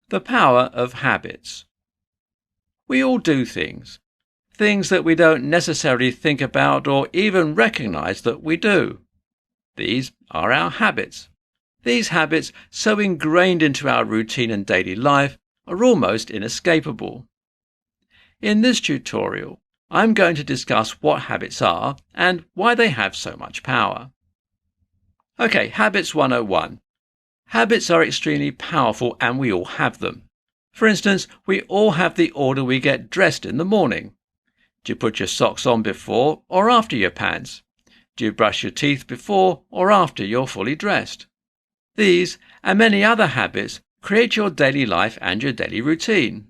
The power of habits. We all do things that we don't necessarily think about or even recognize that we do. These are our habits. These habits, so ingrained into our routine and daily life, are almost inescapable. In this tutorial, I'm going to discuss what habits are and why they have so much power. Okay, Habits 101. Habits are extremely powerful and we all have them. For instance, we all have the order we get dressed in the morning. Do you put your socks on before or after your pants? Do you brush your teeth before or after you're fully dressed? These and many other habits create your daily life and your daily routine.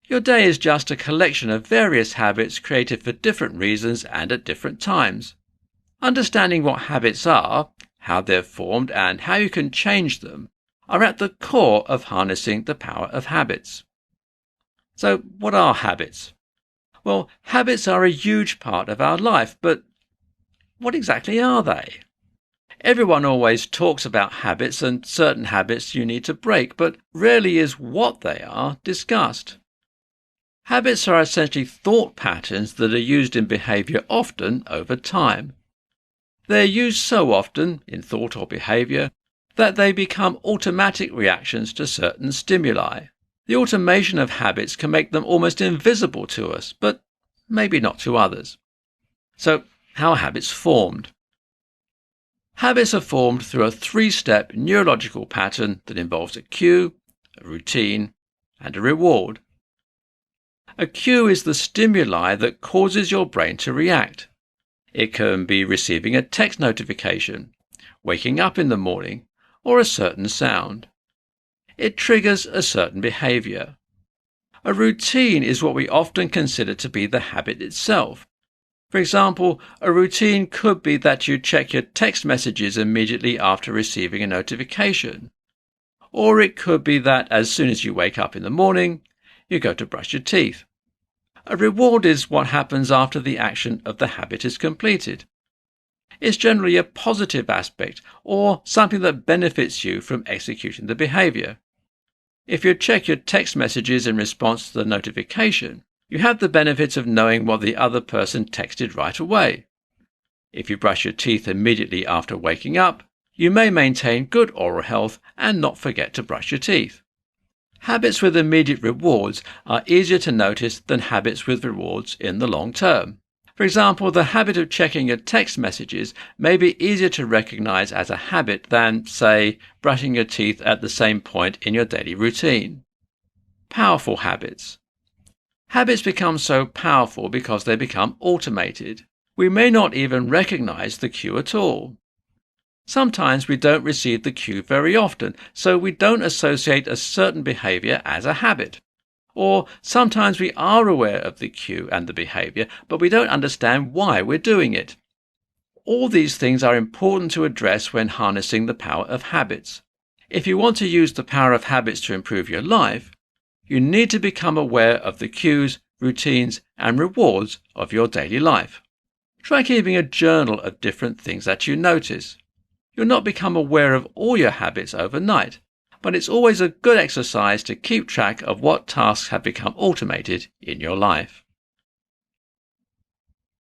Your day is just a collection of various habits created for different reasons and at different times. Understanding what habits are, how they're formed and how you can change them are at the core of harnessing the power of habits. So what are habits? Well, habits are a huge part of our life, but what exactly are they? Everyone always talks about habits and certain habits you need to break, but rarely is what they are discussed. Habits are essentially thought patterns that are used in behavior often over time. They're used so often in thought or behavior that they become automatic reactions to certain stimuli. The automation of habits can make them almost invisible to us, but maybe not to others. So, how are habits formed? Habits are formed through a three-step neurological pattern that involves a cue, a routine, and a reward. A cue is the stimuli that causes your brain to react. It can be receiving a text notification, waking up in the morning, or a certain sound. It triggers a certain behavior. A routine is what we often consider to be the habit itself. For example, a routine could be that you check your text messages immediately after receiving a notification. Or it could be that as soon as you wake up in the morning, you go to brush your teeth. A reward is what happens after the action of the habit is completed. It's generally a positive aspect or something that benefits you from executing the behavior. If you check your text messages in response to the notification, you have the benefit of knowing what the other person texted right away. If you brush your teeth immediately after waking up, you may maintain good oral health and not forget to brush your teeth. Habits with immediate rewards are easier to notice than habits with rewards in the long term. For example, the habit of checking your text messages may be easier to recognize as a habit than, say, brushing your teeth at the same point in your daily routine. Powerful habits. Habits become so powerful because they become automated. We may not even recognize the cue at all. Sometimes we don't receive the cue very often, so we don't associate a certain behavior as a habit. Or sometimes we are aware of the cue and the behavior, but we don't understand why we're doing it. All these things are important to address when harnessing the power of habits. If you want to use the power of habits to improve your life, you need to become aware of the cues, routines, and rewards of your daily life. Try keeping a journal of different things that you notice. You'll not become aware of all your habits overnight, but it's always a good exercise to keep track of what tasks have become automated in your life.